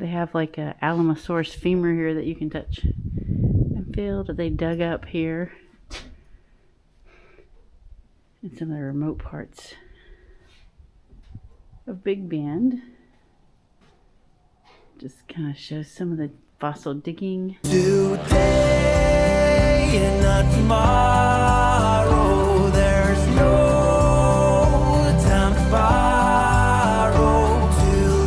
They have like a Alamosaurus femur here that you can touch and feel that they dug up here. And some of the remote parts of Big Bend. Just kind of shows some of the fossil digging. Today and not tomorrow, there's no time to borrow.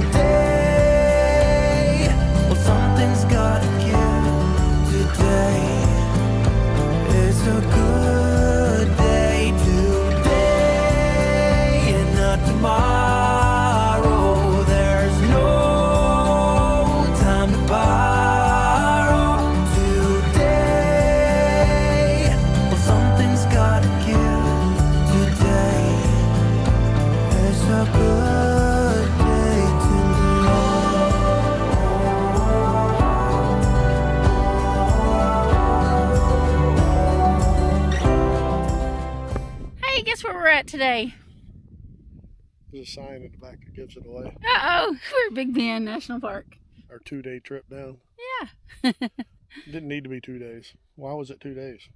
Today, well, something's gotta give. Today is a good day. Today and not tomorrow, there's no time to borrow. Today, well, something's gotta give. Today is a good day to Hey, guess where we're at today? There's a sign in the back that gives it away. Uh-oh, we're at Big Bend National Park. Our 2-day trip down. Yeah. Didn't need to be 2 days. Why was it 2 days?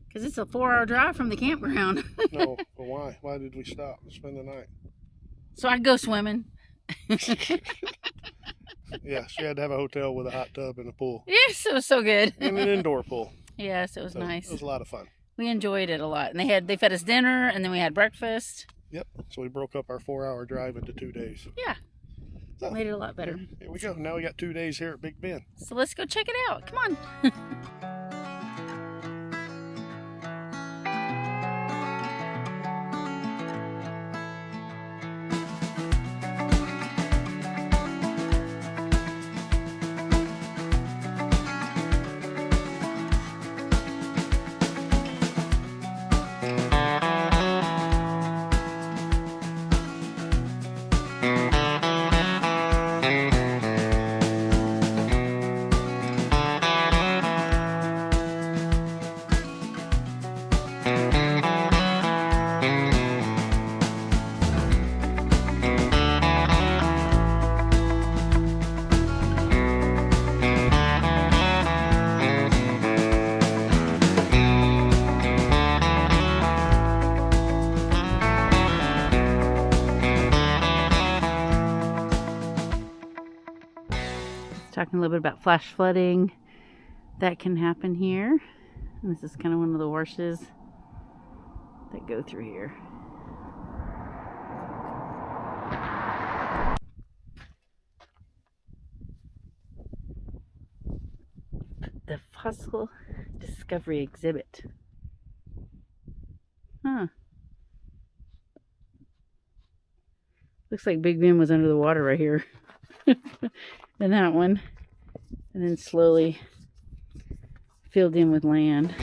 Because it's a 4-hour drive from the campground. No, but why? Why did we stop and spend the night? So I'd go swimming. Yes, you had to have a hotel with a hot tub and a pool. Yes, it was so good. And an indoor pool. Yes, it was So nice. It was a lot of fun. We enjoyed it a lot. And they fed us dinner, and then we had breakfast. Yep. So we broke up our 4-hour drive into 2 days. Yeah, So, made it a lot better. here we go. Now we got 2 days here at Big Bend. So let's go check it out. Come on. Talking a little bit about flash flooding that can happen here. And this is kind of one of the washes that go through here. The Fossil Discovery Exhibit. Huh. Looks like Big Bend was under the water right here. And that one. And then slowly filled in with land.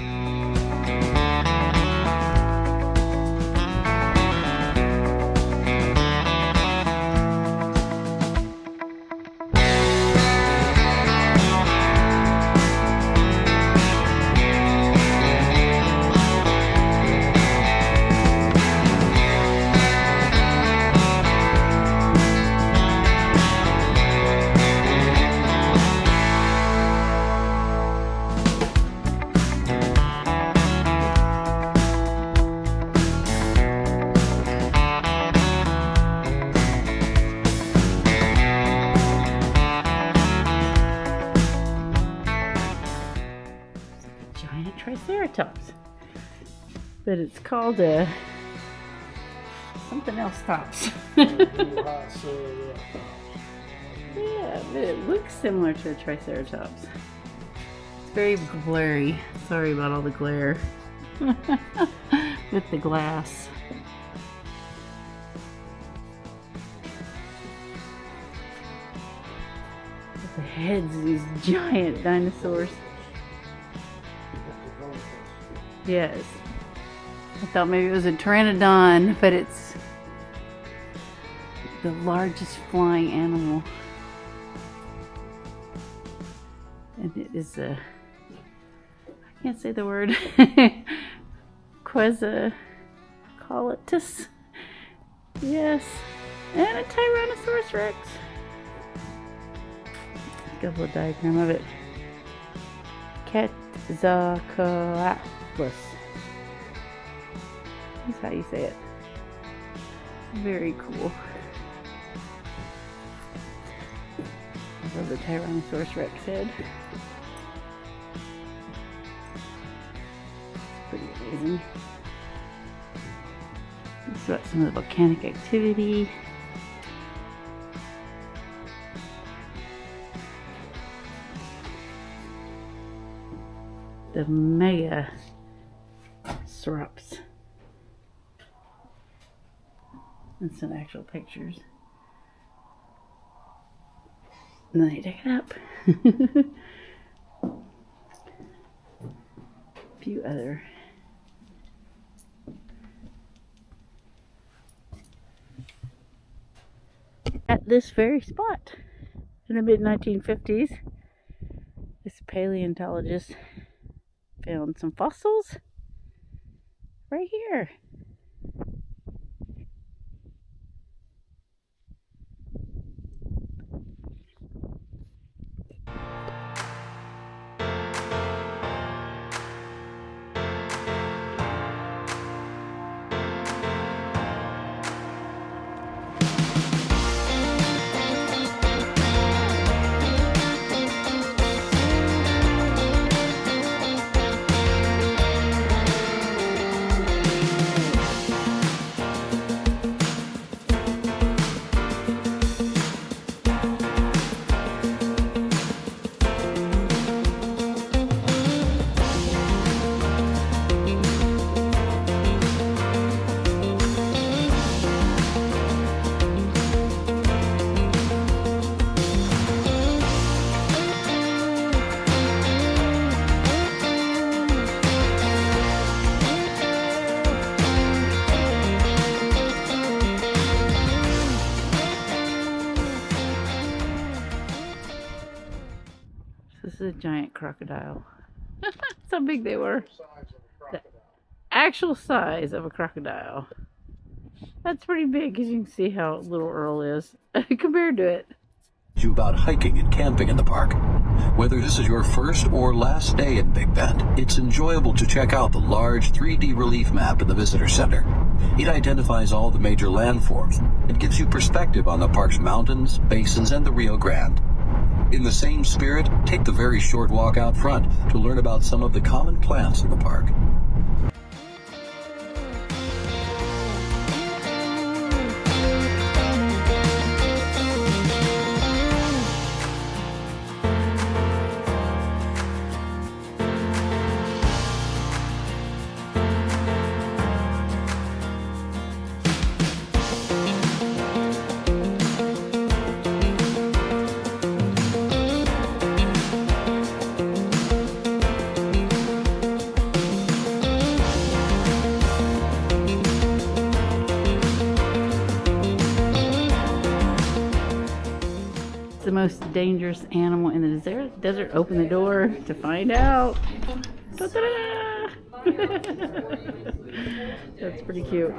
Triceratops, but it's called a something else tops. Yeah, but it looks similar to a Triceratops. It's very glary. Sorry about all the glare with the glass. The heads of these giant dinosaurs. Yes. I thought maybe it was a pteranodon, but it's the largest flying animal. And it is a, I can't say the word, Quetzalcoatlus. Yes. And a Tyrannosaurus Rex. Got a little diagram of it. Quetzalcoatlus. That's how you say it. Very cool. I love the Tyrannosaurus Rex head. Pretty amazing. This is about some of the volcanic activity. The mega Megasaurops. And some actual pictures. And then I dig it up. A few other. At this very spot in the mid-1950s, this paleontologist found some fossils right here. This is a giant crocodile. That's how big they were. The actual size of a crocodile. That's pretty big, as you can see how little Earl is compared to it. You about hiking and camping in the park. Whether this is your first or last day in Big Bend, it's enjoyable to check out the large 3D relief map in the visitor center. It identifies all the major landforms and gives you perspective on the park's mountains, basins, and the Rio Grande. In the same spirit, take the very short walk out front to learn about some of the common plants in the park. The most dangerous animal in the desert. Open the door to find out. Ta-da! That's pretty cute.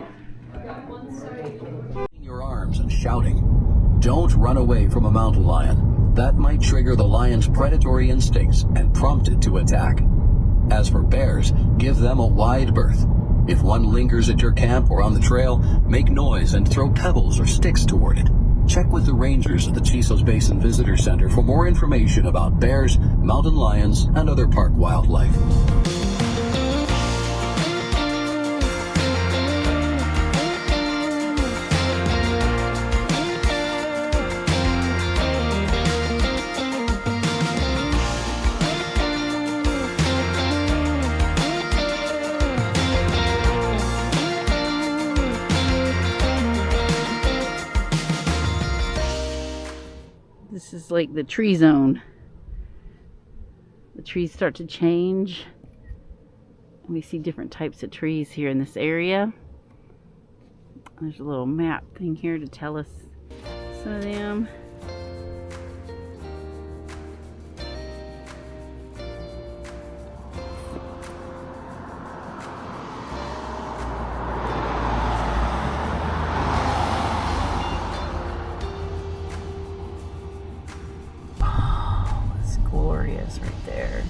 Your arms and shouting. Don't run away from a mountain lion. That might trigger the lion's predatory instincts and prompt it to attack. As for bears, give them a wide berth. If one lingers at your camp or on the trail, make noise and throw pebbles or sticks toward it. Check with the rangers at the Chisos Basin Visitor Center for more information about bears, mountain lions, and other park wildlife. This is like the tree zone. The trees start to change. We see different types of trees here in this area. There's a little map thing here to tell us some of them. areas right there.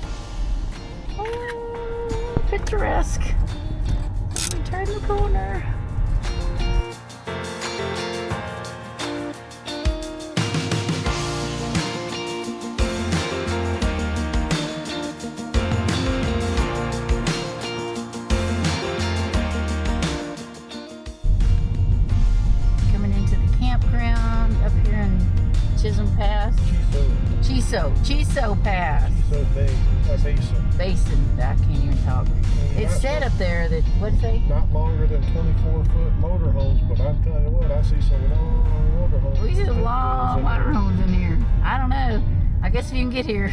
Oh, picturesque. Turn the corner. Coming into the campground up here in Chisholm Pass. Chiso Pass. Basin. I can't even talk. It said up there that, what'd it say? Not longer than 24-foot motorhomes, but I'm telling you what, I see some long motorhomes. We see some long motorhomes in here. I don't know. I guess if you can get here,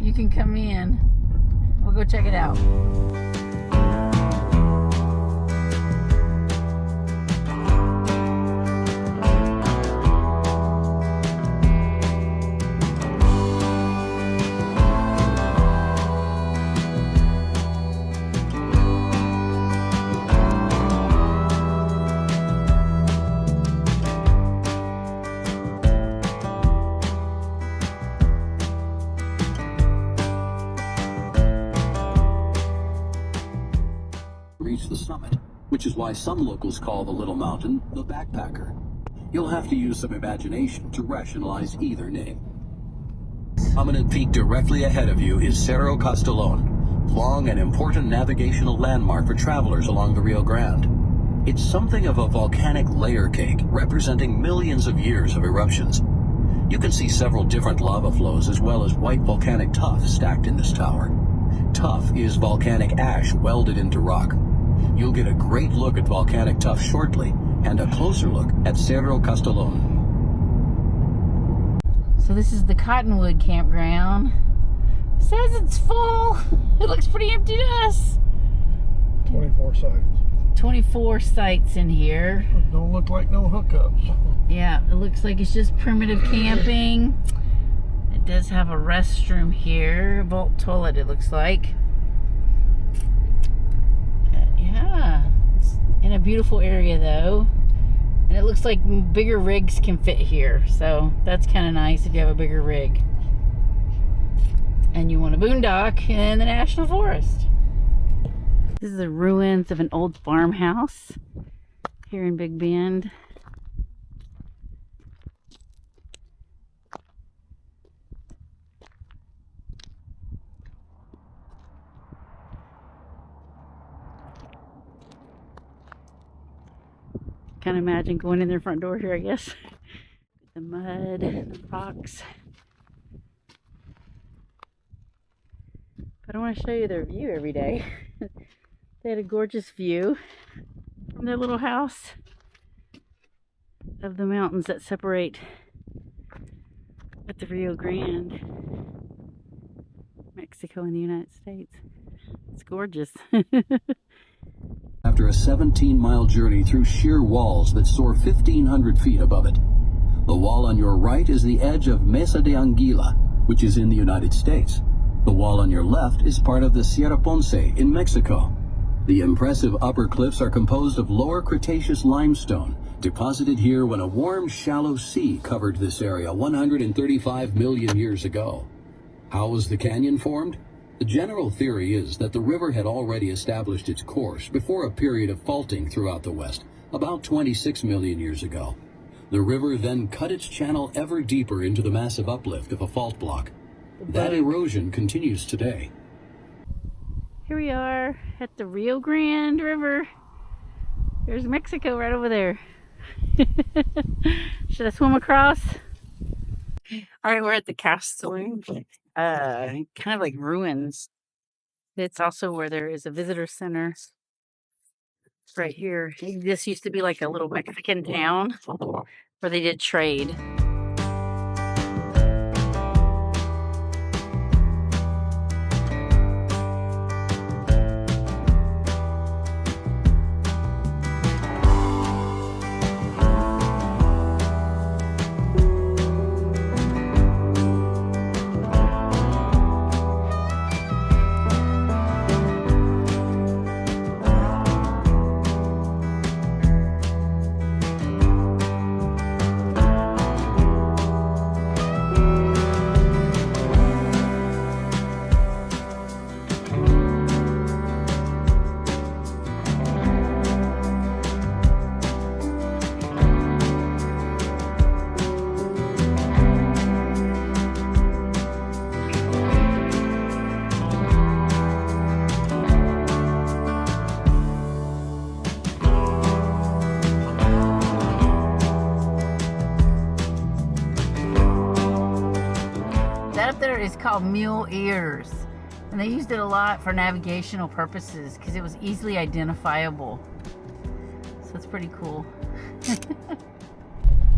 you can come in. We'll go check it out. Reach the summit, which is why some locals call the little mountain the Backpacker. You'll have to use some imagination to rationalize either name. Prominent peak directly ahead of you is Cerro Castellon, long and important navigational landmark for travelers along the Rio Grande. It's something of a volcanic layer cake representing millions of years of eruptions. You can see several different lava flows as well as white volcanic tuff stacked in this tower. Tuff is volcanic ash welded into rock. You'll get a great look at volcanic tuff shortly and a closer look at Cerro Castellon. So this is the Cottonwood campground. It says it's full. It looks pretty empty to us. 24 sites. 24 sites in here. Don't look like no hookups. Yeah, it looks like it's just primitive camping. It does have a restroom here, vault toilet it looks like. Yeah, it's in a beautiful area though. And it looks like bigger rigs can fit here. So that's kind of nice if you have a bigger rig. And you want a boondock in the National Forest. This is the ruins of an old farmhouse here in Big Bend. Can't imagine going in their front door here, I guess. The mud, the rocks. But I want to show you their view every day. They had a gorgeous view from their little house of the mountains that separate at the Rio Grande, Mexico and the United States. It's gorgeous. After a 17-mile journey through sheer walls that soar 1,500 feet above it. The wall on your right is the edge of Mesa de Anguila, which is in the United States. The wall on your left is part of the Sierra Ponce in Mexico. The impressive upper cliffs are composed of lower Cretaceous limestone, deposited here when a warm, shallow sea covered this area 135 million years ago. How was the canyon formed? The general theory is that the river had already established its course before a period of faulting throughout the West, about 26 million years ago. The river then cut its channel ever deeper into the massive uplift of a fault block. That erosion continues today. Here we are at the Rio Grande River. There's Mexico right over there. Should I swim across? All right, we're at the castle. Kind of like ruins. It's also where there is a visitor center. Right here. This used to be like a little Mexican town where they did trade. That up there is called mule ears. And they used it a lot for navigational purposes because it was easily identifiable. So it's pretty cool.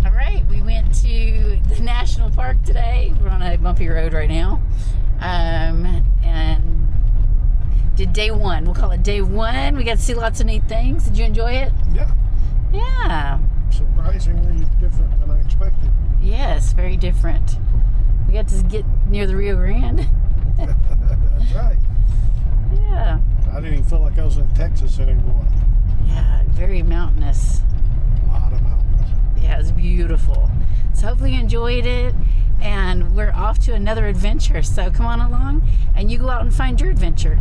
All right, we went to the national park today. We're on a bumpy road right now. And did day one. We'll call it day one. We got to see lots of neat things. Did you enjoy it? Yeah. Yeah. Surprisingly different than I expected. Yes, very different. We got to get near the Rio Grande. That's right. Yeah. I didn't even feel like I was in Texas anymore. Yeah, very mountainous. A lot of mountains. Yeah, it's beautiful. So hopefully you enjoyed it. And we're off to another adventure. So come on along and you go out and find your adventure.